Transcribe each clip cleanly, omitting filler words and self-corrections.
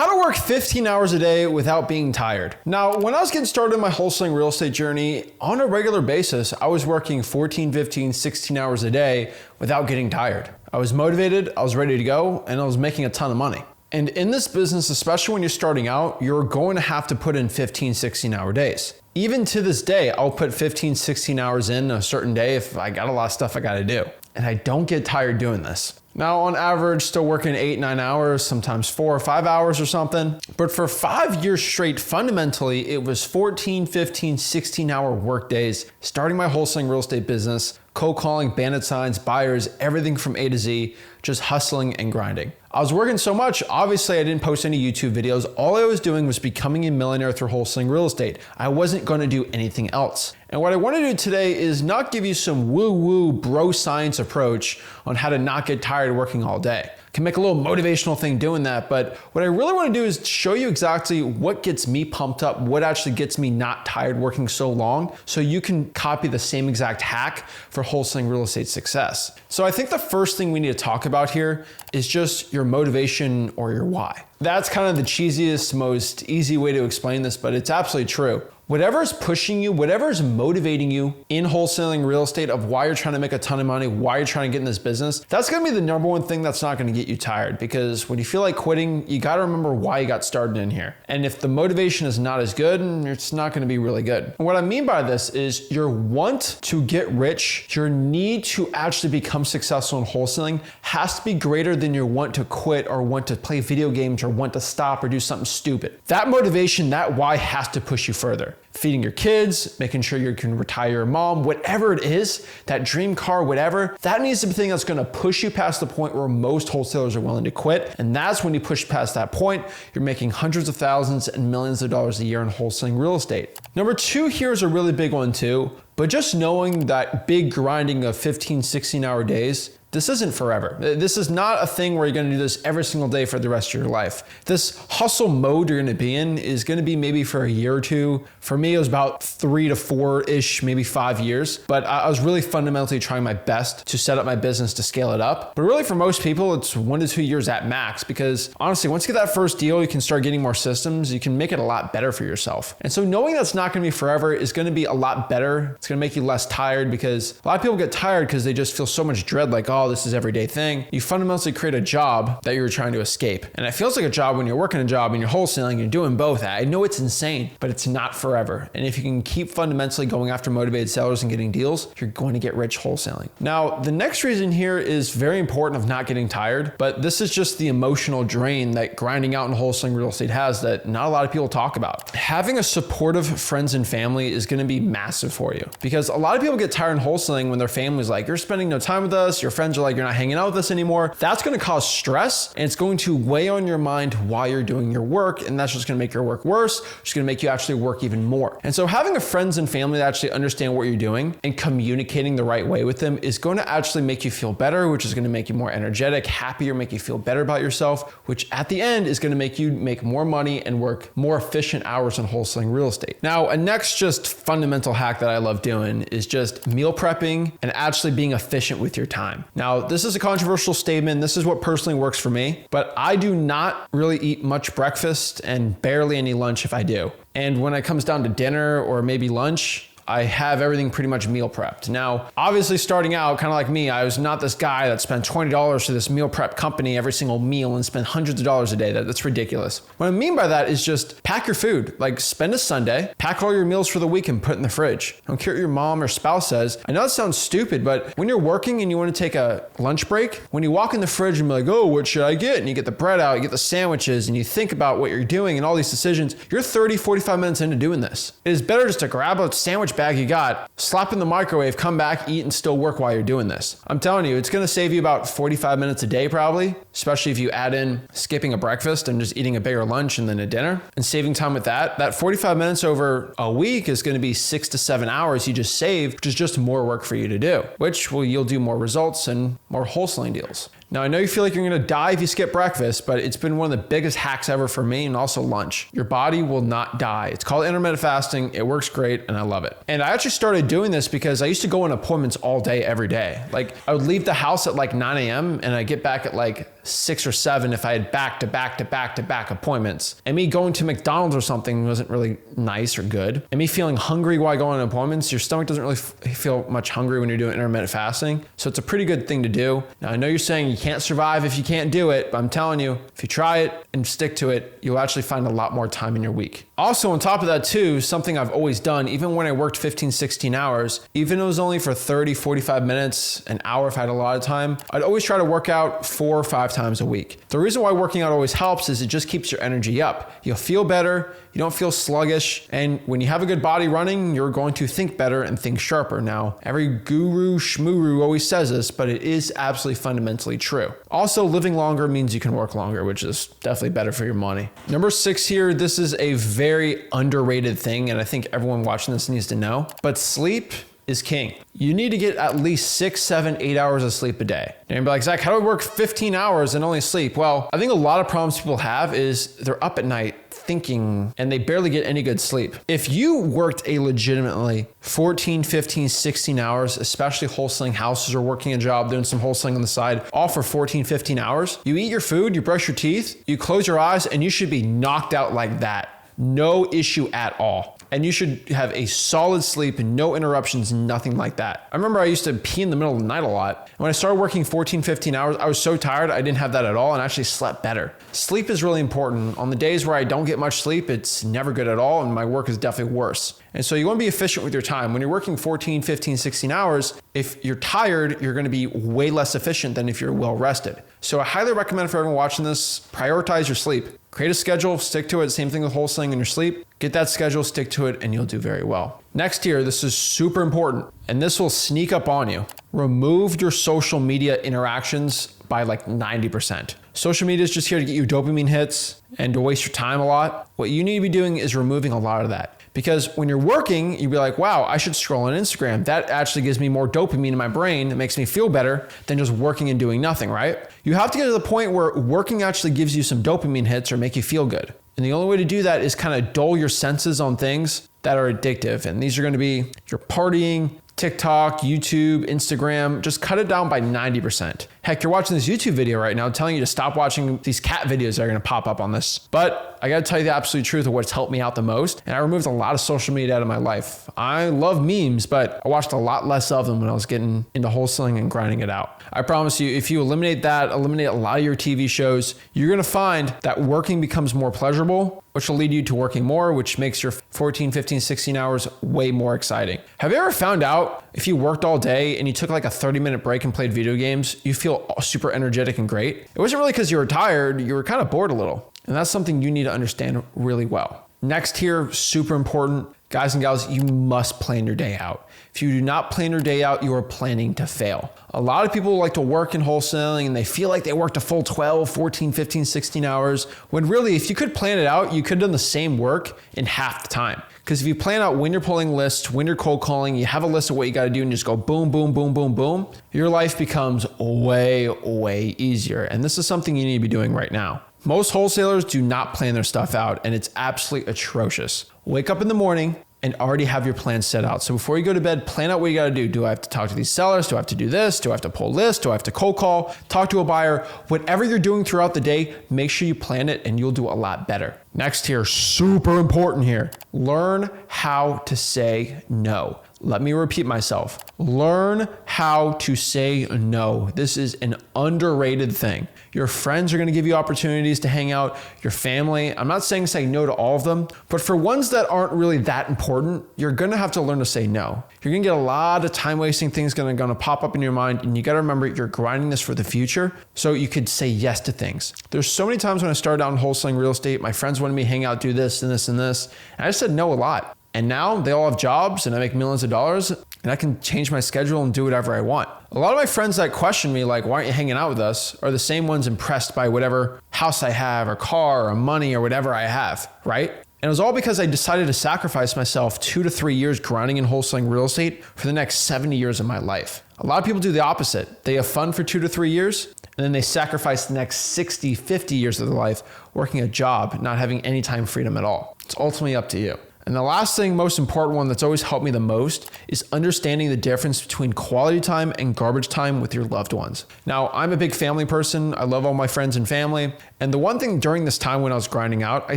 How to work 15 hours a day without being tired. Now, when I was getting started in my wholesaling real estate journey, on a regular basis, I was working 14, 15, 16 hours a day without getting tired. I was motivated, I was ready to go, and I was making a ton of money. And in this business, especially when you're starting out, you're going to have to put in 15, 16 hour days. Even to this day, I'll put 15, 16 hours in a certain day if I got a lot of stuff I gotta do. And I don't get tired doing this. Now, on average, still working 8, 9 hours, sometimes 4 or 5 hours or something. But for 5 years straight, fundamentally, it was 14, 15, 16 hour work days, starting my wholesaling real estate business, cold calling, bandit signs, buyers, everything from A to Z, just hustling and grinding. I was working so much, obviously I didn't post any YouTube videos. All I was doing was becoming a millionaire through wholesaling real estate. I wasn't gonna do anything else. And what I wanna do today is not give you some woo-woo bro science approach on how to not get tired working all day. Can make a little motivational thing doing that, but what I really wanna do is show you exactly what gets me pumped up, what actually gets me not tired working so long, so you can copy the same exact hack for wholesaling real estate success. So I think the first thing we need to talk about here is just your motivation or your why. That's kind of the cheesiest, most easy way to explain this, but it's absolutely true. Whatever is pushing you, whatever is motivating you in wholesaling real estate of why you're trying to make a ton of money, why you're trying to get in this business, that's gonna be the number one thing that's not gonna get you tired, because when you feel like quitting, you gotta remember why you got started in here. And if the motivation is not as good, it's not gonna be really good. And what I mean by this is your want to get rich, your need to actually become successful in wholesaling has to be greater than your want to quit or want to play video games or want to stop or do something stupid. That motivation, that why has to push you further. Feeding your kids, making sure you can retire your mom, whatever it is, that dream car, whatever, that needs to be the thing that's gonna push you past the point where most wholesalers are willing to quit. And that's when you push past that point, you're making hundreds of thousands and millions of dollars a year in wholesaling real estate. Number two here is a really big one too, but just knowing that big grinding of 15, 16 hour days, this isn't forever. This is not a thing where you're gonna do this every single day for the rest of your life. This hustle mode you're gonna be in is gonna be maybe for a year or two. For me, it was about 3 to 4-ish, maybe 5 years. But I was really fundamentally trying my best to set up my business to scale it up. But really for most people, it's 1 to 2 years at max, because honestly, once you get that first deal, you can start getting more systems, you can make it a lot better for yourself. And so knowing that's not gonna be forever is gonna be a lot better. It's gonna make you less tired, because a lot of people get tired because they just feel so much dread, like, oh, this is everyday thing. You fundamentally create a job that you're trying to escape. And it feels like a job when you're working a job and you're wholesaling, you're doing both. I know it's insane, but it's not forever. And if you can keep fundamentally going after motivated sellers and getting deals, you're going to get rich wholesaling. Now, the next reason here is very important of not getting tired, but this is just the emotional drain that grinding out in wholesaling real estate has that not a lot of people talk about. Having a supportive friends and family is going to be massive for you, because a lot of people get tired in wholesaling when their family's like, you're spending no time with us, your friends are like, you're not hanging out with us anymore. That's going to cause stress, and it's going to weigh on your mind while you're doing your work, and that's just going to make your work worse. It's going to make you actually work even more. And so having a friends and family that actually understand what you're doing and communicating the right way with them is going to actually make you feel better, which is going to make you more energetic, happier, make you feel better about yourself, which at the end is going to make you make more money and work more efficient hours in wholesaling real estate. Now, a next just fundamental hack that I love doing is just meal prepping and actually being efficient with your time. Now, this is a controversial statement. This is what personally works for me, but I do not really eat much breakfast and barely any lunch if I do. And when it comes down to dinner or maybe lunch, I have everything pretty much meal prepped. Now, obviously starting out, kind of like me, I was not this guy that spent $20 to this meal prep company every single meal and spend hundreds of dollars a day. That's ridiculous. What I mean by that is just pack your food. Like, spend a Sunday, pack all your meals for the week and put it in the fridge. I don't care what your mom or spouse says. I know that sounds stupid, but when you're working and you want to take a lunch break, when you walk in the fridge and be like, oh, what should I get? And you get the bread out, you get the sandwiches, and you think about what you're doing and all these decisions, you're 30, 45 minutes into doing this. It is better just to grab a sandwich bag you got, slap in the microwave, come back, eat, and still work while you're doing this. I'm telling you, it's gonna save you about 45 minutes a day probably, especially if you add in skipping a breakfast and just eating a bigger lunch and then a dinner and saving time with that. That 45 minutes over a week is gonna be 6 to 7 hours you just saved, which is just more work for you to do, which will yield you more results and more wholesaling deals. Now, I know you feel like you're gonna die if you skip breakfast, but it's been one of the biggest hacks ever for me, and also lunch. Your body will not die. It's called intermittent fasting. It works great, and I love it. And I actually started doing this because I used to go on appointments all day, every day. Like, I would leave the house at like 9 a.m. and I'd get back at like 6 or 7 if I had back to back appointments. And me going to McDonald's or something wasn't really nice or good. And me feeling hungry while going on appointments, your stomach doesn't really feel much hungry when you're doing intermittent fasting. So it's a pretty good thing to do. Now, I know you're saying you can't survive if you can't do it, but I'm telling you, if you try it and stick to it, you'll actually find a lot more time in your week. Also, on top of that too, something I've always done, even when I worked 15, 16 hours, even if it was only for 30, 45 minutes, an hour if I had a lot of time, I'd always try to work out 4 or 5 times a week. The reason why working out always helps is it just keeps your energy up. You'll feel better, you don't feel sluggish, and when you have a good body running, you're going to think better and think sharper. Now, every guru schmuru always says this, but it is absolutely fundamentally true. Also, living longer means you can work longer, which is definitely better for your money. Number 6 here, this is a very underrated thing, and I think everyone watching this needs to know, but sleep is king. You need to get at least 6, 7, 8 hours of sleep a day. And you'll be like, Zach, how do I work 15 hours and only sleep? Well, I think a lot of problems people have is they're up at night thinking and they barely get any good sleep. If you worked a legitimately 14, 15, 16 hours, especially wholesaling houses or working a job, doing some wholesaling on the side, all for 14, 15 hours, you eat your food, you brush your teeth, you close your eyes, and you should be knocked out like that. No issue at all. And you should have a solid sleep and no interruptions, nothing like that. I remember I used to pee in the middle of the night a lot. And when I started working 14, 15 hours, I was so tired, I didn't have that at all and actually slept better. Sleep is really important. On the days where I don't get much sleep, it's never good at all and my work is definitely worse. And so you want to be efficient with your time. When you're working 14, 15, 16 hours, if you're tired, you're going to be way less efficient than if you're well rested. So I highly recommend for everyone watching this, prioritize your sleep. Create a schedule, stick to it. Same thing with wholesaling in your sleep. Get that schedule, stick to it, and you'll do very well. Next here, this is super important, and this will sneak up on you. Remove your social media interactions by like 90%. Social media is just here to get you dopamine hits and to waste your time a lot. What you need to be doing is removing a lot of that. Because when you're working, you'd be like, wow, I should scroll on Instagram. That actually gives me more dopamine in my brain. It makes me feel better than just working and doing nothing, right? You have to get to the point where working actually gives you some dopamine hits or make you feel good. And the only way to do that is kind of dull your senses on things that are addictive. And these are going to be your partying, TikTok, YouTube, Instagram. Just cut it down by 90%. Heck, you're watching this YouTube video right now telling you to stop watching these cat videos that are going to pop up on this. But I got to tell you the absolute truth of what's helped me out the most. And I removed a lot of social media out of my life. I love memes, but I watched a lot less of them when I was getting into wholesaling and grinding it out. I promise you, if you eliminate that, eliminate a lot of your TV shows, you're going to find that working becomes more pleasurable, which will lead you to working more, which makes your 14, 15, 16 hours way more exciting. Have you ever found out if you worked all day and you took like a 30-minute break and played video games, you feel super energetic and great? It wasn't really because you were tired, you were kind of bored a little. And that's something you need to understand really well. Next here, super important, guys and gals, you must plan your day out. If you do not plan your day out, you are planning to fail. A lot of people like to work in wholesaling and they feel like they worked a full 12, 14, 15, 16 hours, when really, if you could plan it out, you could have done the same work in half the time. Because if you plan out when you're pulling lists, when you're cold calling, you have a list of what you got to do and just go boom, boom, boom, boom, boom, your life becomes way, way easier. And this is something you need to be doing right now. Most wholesalers do not plan their stuff out, and it's absolutely atrocious. Wake up in the morning and already have your plan set out. So before you go to bed, plan out what you got to do. Do I have to talk to these sellers? Do I have to do this? Do I have to pull lists? Do I have to cold call? Talk to a buyer? Whatever you're doing throughout the day, make sure you plan it and you'll do a lot better. Next here, super important here. Learn how to say no. Let me repeat myself. Learn how to say no. This is an underrated thing. Your friends are going to give you opportunities to hang out. Your family, I'm not saying say no to all of them, but for ones that aren't really that important, you're going to have to learn to say no. You're going to get a lot of time wasting things going to pop up in your mind, and you got to remember you're grinding this for the future so you could say yes to things. There's so many times when I started out in wholesaling real estate, my friends wanted me to hang out, do this and this and this, and I just said no a lot. And now they all have jobs and I make millions of dollars and I can change my schedule and do whatever I want. A lot of my friends that question me like, why aren't you hanging out with us, are the same ones impressed by whatever house I have or car or money or whatever I have, right? And it was all because I decided to sacrifice myself 2 to 3 years grinding and wholesaling real estate for the next 70 years of my life. A lot of people do the opposite. They have fun for 2 to 3 years and then they sacrifice the next 60, 50 years of their life working a job, not having any time freedom at all. It's ultimately up to you. And the last thing, most important one that's always helped me the most is understanding the difference between quality time and garbage time with your loved ones. Now, I'm a big family person. I love all my friends and family. And the one thing during this time when I was grinding out, I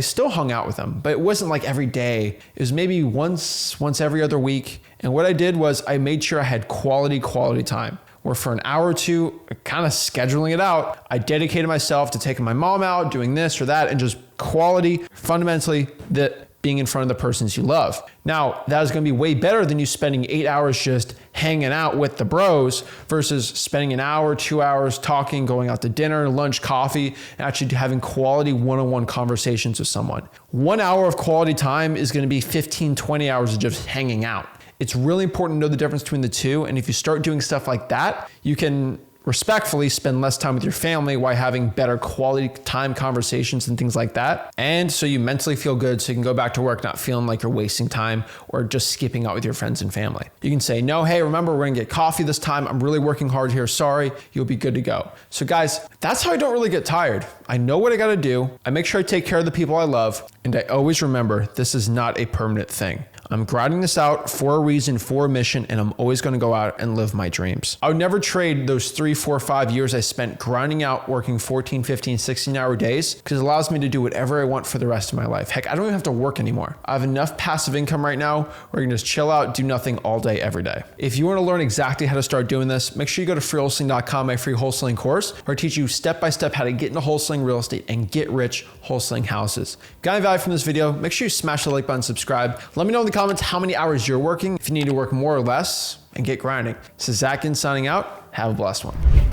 still hung out with them, but it wasn't like every day. It was maybe once every other week. And what I did was I made sure I had quality time, where for an hour or two, kind of scheduling it out, I dedicated myself to taking my mom out, doing this or that, and just quality, fundamentally, being in front of the persons you love. Now, that is gonna be way better than you spending 8 hours just hanging out with the bros versus spending an hour, 2 hours talking, going out to dinner, lunch, coffee, and actually having quality one-on-one conversations with someone. 1 hour of quality time is gonna be 15, 20 hours of just hanging out. It's really important to know the difference between the two. And if you start doing stuff like that, you can respectfully spend less time with your family while having better quality time conversations and things like that. And so you mentally feel good so you can go back to work not feeling like you're wasting time or just skipping out with your friends and family. You can say, no, hey, remember, we're gonna get coffee this time. I'm really working hard here. Sorry, you'll be good to go. So guys, that's how I don't really get tired. I know what I gotta do. I make sure I take care of the people I love. And I always remember this is not a permanent thing. I'm grinding this out for a reason, for a mission, and I'm always gonna go out and live my dreams. I would never trade those 3, 4, 5 years I spent grinding out, working 14, 15, 16-hour days, because it allows me to do whatever I want for the rest of my life. Heck, I don't even have to work anymore. I have enough passive income right now where I can just chill out, do nothing all day, every day. If you wanna learn exactly how to start doing this, make sure you go to freewholesaling.com, my free wholesaling course, where I teach you step-by-step how to get into wholesaling real estate and get rich wholesaling houses. Got any value from this video? Make sure you smash the like button, subscribe. Let me know in the comments how many hours you're working, if you need to work more or less, and get grinding. This is Zach Ginn signing out. Have a blessed one.